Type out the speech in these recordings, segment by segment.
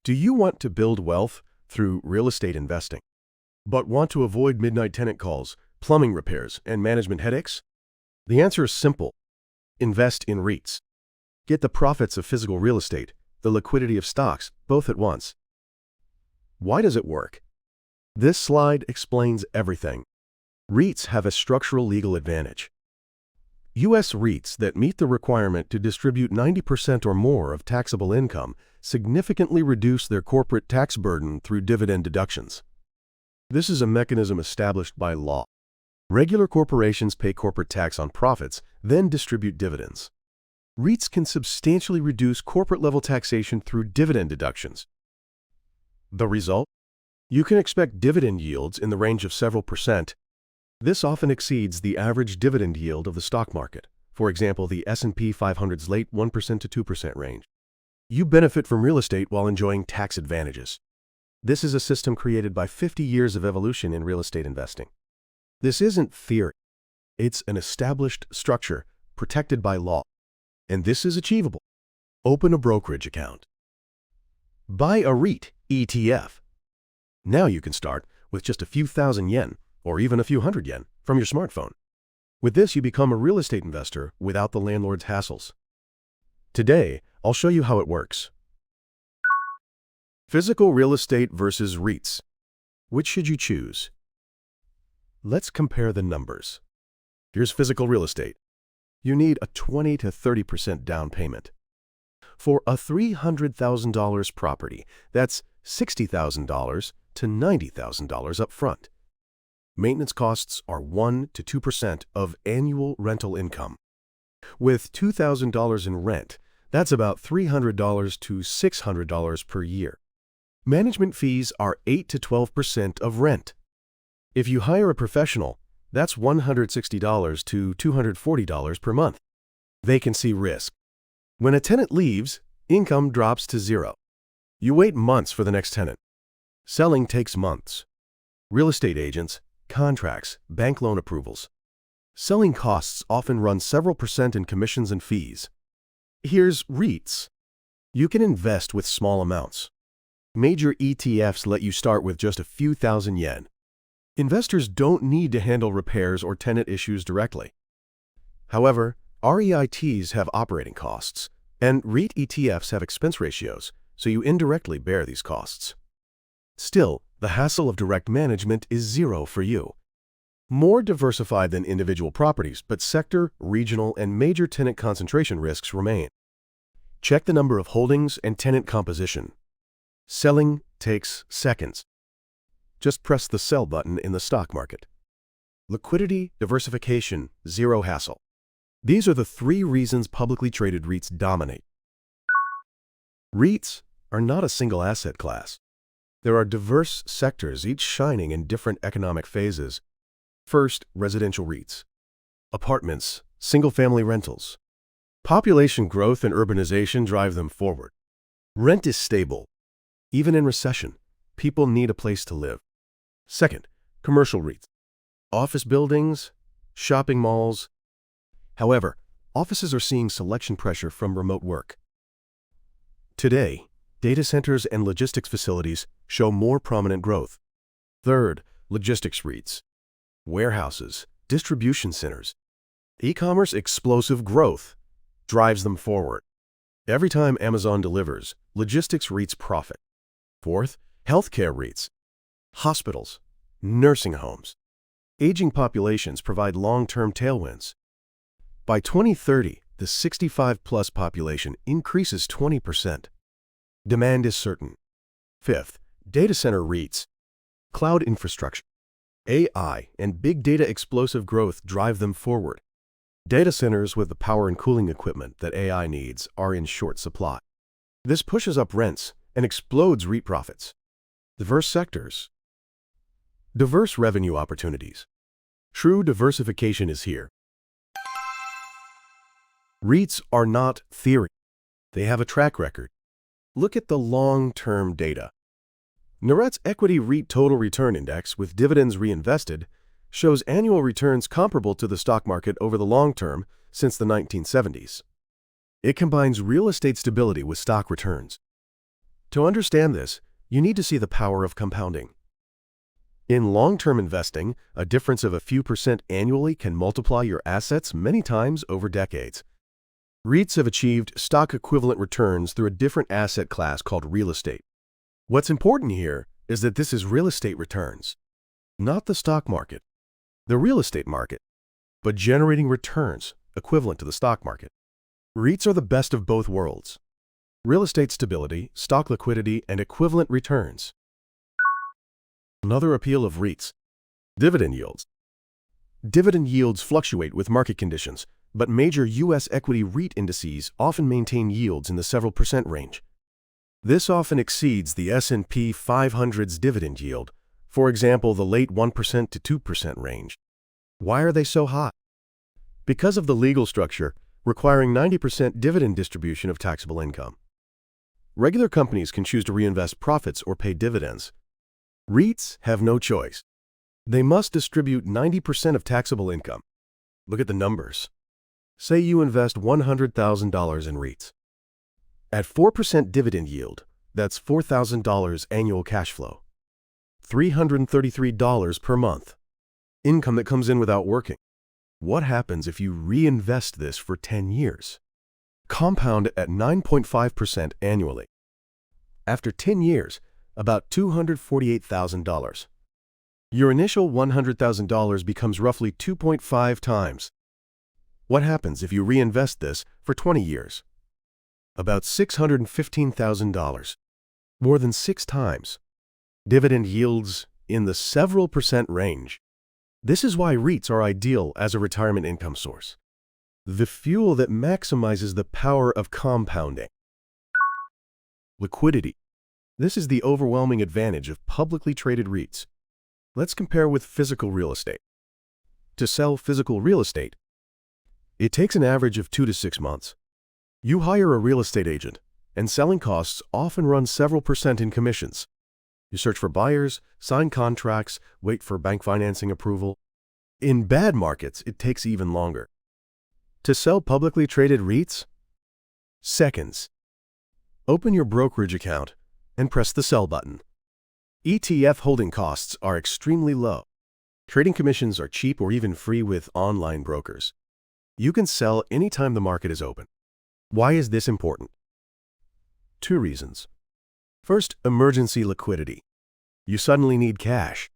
Do you want to build wealth through real estate investing, but want to avoid midnight tenant calls, plumbing repairs, and management headaches? The answer is simple. Invest in REITs. Get the profits of physical real estate, the liquidity of stocks, both at once. Why does it work? This slide explains everything. REITs have a structural legal advantage. U.S. REITs that meet the requirement to distribute 90% or more of taxable income significantly reduce their corporate tax burden through dividend deductions. This is a mechanism established by law. Regular corporations pay corporate tax on profits, then distribute dividends. REITs can substantially reduce corporate-level taxation through dividend deductions. The result? You can expect dividend yields in the range of several percent. This often exceeds the average dividend yield of the stock market, for example, the S&P 500's late 1% to 2% range. You benefit from real estate while enjoying tax advantages. This is a system created by 50 years of evolution in real estate investing. This isn't theory. It's an established structure protected by law. And this is achievable. Open a brokerage account. Buy a REIT ETF. Now you can start with just a few thousand yen, or even a few hundred yen, from your smartphone. With this, you become a real estate investor without the landlord's hassles. Today, I'll show you how it works. Physical real estate versus REITs. Which should you choose? Let's compare the numbers. Here's physical real estate. You need a 20 to 30% down payment. For a $300,000 property, that's $60,000 to $90,000 up front. Maintenance costs are 1 to 2% of annual rental income. With $2,000 in rent, that's about $300 to $600 per year. Management fees are 8 to 12% of rent. If you hire a professional, that's $160 to $240 per month. Vacancy risk. When a tenant leaves, income drops to zero. You wait months for the next tenant. Selling takes months. Real estate agents, contracts, bank loan approvals. Selling costs often run several percent in commissions and fees. Here's REITs. You can invest with small amounts. Major ETFs let you start with just a few thousand yen. Investors don't need to handle repairs or tenant issues directly. However, REITs have operating costs, and REIT ETFs have expense ratios, so you indirectly bear these costs. Still, the hassle of direct management is zero for you. More diversified than individual properties, but sector, regional, and major tenant concentration risks remain. Check the number of holdings and tenant composition. Selling takes seconds. Just press the sell button in the stock market. Liquidity, diversification, zero hassle. These are the 3 reasons publicly traded REITs dominate. REITs are not a single asset class. There are diverse sectors, each shining in different economic phases. First, residential REITs. Apartments, single-family rentals. Population growth and urbanization drive them forward. Rent is stable. Even in recession, people need a place to live. Second, commercial REITs. Office buildings, shopping malls. However, offices are seeing selection pressure from remote work. Today, data centers and logistics facilities show more prominent growth. Third, logistics REITs. Warehouses, distribution centers. E-commerce explosive growth drives them forward. Every time Amazon delivers, logistics REITs profit. Fourth, healthcare REITs. Hospitals, nursing homes. Aging populations provide long-term tailwinds. By 2030, the 65-plus population increases 20%. Demand is certain. Fifth, data center REITs. Cloud infrastructure. AI and big data explosive growth drive them forward. Data centers with the power and cooling equipment that AI needs are in short supply. This pushes up rents and explodes REIT profits. Diverse sectors. Diverse revenue opportunities. True diversification is here. REITs are not theory. They have a track record. Look at the long-term data. Naret's Equity REIT Total Return Index with dividends reinvested shows annual returns comparable to the stock market over the long term since the 1970s. It combines real estate stability with stock returns. To understand this, you need to see the power of compounding. In long-term investing, a difference of a few percent annually can multiply your assets many times over decades. REITs have achieved stock-equivalent returns through a different asset class called real estate. What's important here is that this is real estate returns, not the stock market, the real estate market, but generating returns equivalent to the stock market. REITs are the best of both worlds: real estate stability, stock liquidity, and equivalent returns. Another appeal of REITs: dividend yields. Dividend yields fluctuate with market conditions, but major U.S. equity REIT indices often maintain yields in the several percent range. This often exceeds the S&P 500's dividend yield, for example, the late 1% to 2% range. Why are they so high? Because of the legal structure requiring 90% dividend distribution of taxable income. Regular companies can choose to reinvest profits or pay dividends. REITs have no choice. They must distribute 90% of taxable income. Look at the numbers. Say you invest $100,000 in REITs. At 4% dividend yield, that's $4,000 annual cash flow. $333 per month. Income that comes in without working. What happens if you reinvest this for 10 years? Compound at 9.5% annually. After 10 years, about $248,000. Your initial $100,000 becomes roughly 2.5 times. What happens if you reinvest this for 20 years? About $615,000. More than 6 times. Dividend yields in the several percent range. This is why REITs are ideal as a retirement income source. The fuel that maximizes the power of compounding. Liquidity. This is the overwhelming advantage of publicly traded REITs. Let's compare with physical real estate. To sell physical real estate, it takes an average of 2 to 6 months. You hire a real estate agent, and selling costs often run several percent in commissions. You search for buyers, sign contracts, wait for bank financing approval. In bad markets, it takes even longer. To sell publicly traded REITs? Seconds. Open your brokerage account and press the sell button. ETF holding costs are extremely low. Trading commissions are cheap or even free with online brokers. You can sell anytime the market is open. Why is this important? 2 reasons. First, emergency liquidity. You suddenly need cash.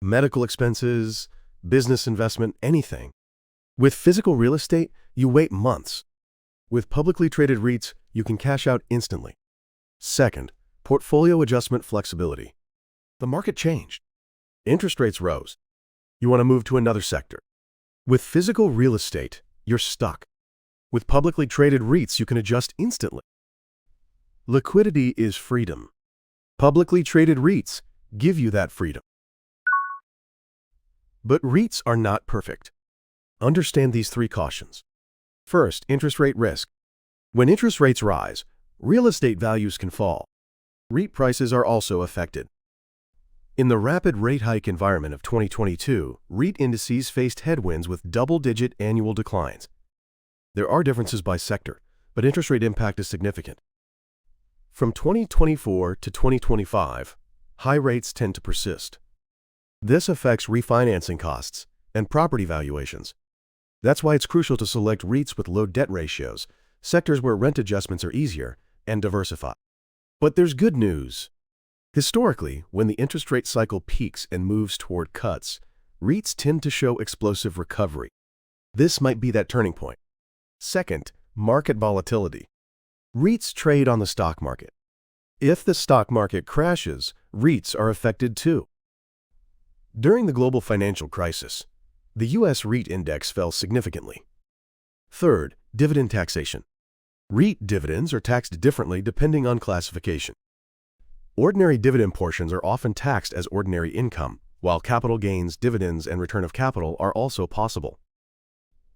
Medical expenses, business investment, anything. With physical real estate, you wait months. With publicly traded REITs, you can cash out instantly. Second, portfolio adjustment flexibility. The market changed. Interest rates rose. You want to move to another sector. With physical real estate, you're stuck. With publicly traded REITs, you can adjust instantly. Liquidity is freedom. Publicly traded REITs give you that freedom. But REITs are not perfect. Understand these 3 cautions. First, interest rate risk. When interest rates rise, real estate values can fall. REIT prices are also affected. In the rapid rate hike environment of 2022, REIT indices faced headwinds with double-digit annual declines. There are differences by sector, but interest rate impact is significant. From 2024 to 2025, high rates tend to persist. This affects refinancing costs and property valuations. That's why it's crucial to select REITs with low debt ratios, sectors where rent adjustments are easier, and diversify. But there's good news. Historically, when the interest rate cycle peaks and moves toward cuts, REITs tend to show explosive recovery. This might be that turning point. Second, market volatility. REITs trade on the stock market. If the stock market crashes, REITs are affected too. During the global financial crisis, the U.S. REIT index fell significantly. Third, dividend taxation. REIT dividends are taxed differently depending on classification. Ordinary dividend portions are often taxed as ordinary income, while capital gains, dividends, and return of capital are also possible.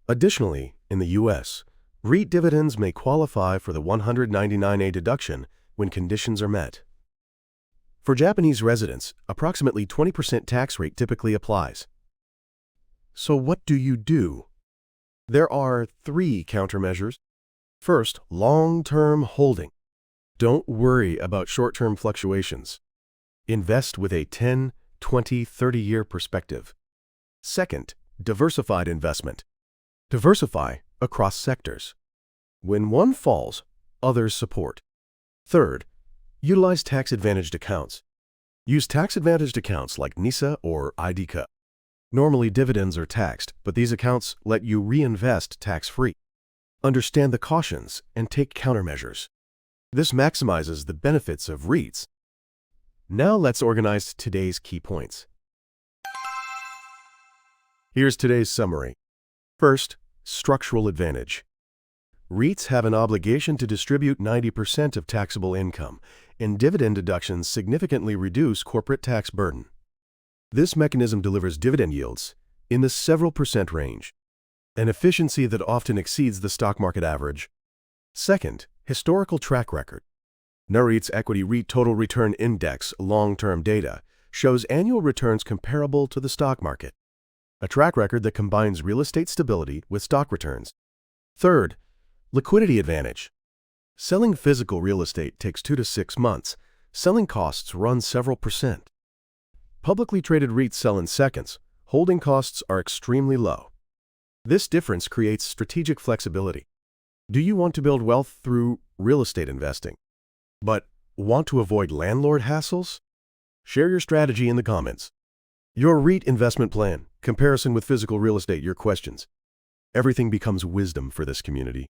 Additionally, in the U.S., REIT dividends may qualify for the 199A deduction when conditions are met. For Japanese residents, approximately 20% tax rate typically applies. So what do you do? There are 3 countermeasures. First, long-term holding. Don't worry about short-term fluctuations. Invest with a 10, 20, 30-year perspective. Second, diversified investment. Diversify across sectors. When one falls, others support. Third, utilize tax-advantaged accounts. Use tax-advantaged accounts like NISA or IDCA. Normally, dividends are taxed, but these accounts let you reinvest tax-free. Understand the cautions and take countermeasures. This maximizes the benefits of REITs. Now let's organize today's key points. Here's today's summary. First, structural advantage. REITs have an obligation to distribute 90% of taxable income, and dividend deductions significantly reduce corporate tax burden. This mechanism delivers dividend yields in the several percent range, an efficiency that often exceeds the stock market average. Second, historical track record. NAREIT's Equity REIT Total Return Index long-term data shows annual returns comparable to the stock market, a track record that combines real estate stability with stock returns. Third, liquidity advantage. Selling physical real estate takes 2 to 6 months. Selling costs run several percent. Publicly traded REITs sell in seconds. Holding costs are extremely low. This difference creates strategic flexibility. Do you want to build wealth through real estate investing, but want to avoid landlord hassles? Share your strategy in the comments. Your REIT investment plan, comparison with physical real estate, your questions. Everything becomes wisdom for this community.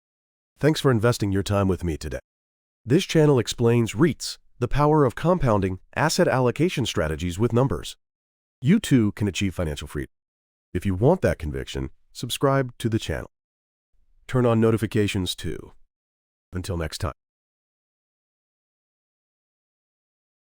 Thanks for investing your time with me today. This channel explains REITs, the power of compounding asset allocation strategies with numbers. You too can achieve financial freedom. If you want that conviction, subscribe to the channel. Turn on notifications too. Until next time.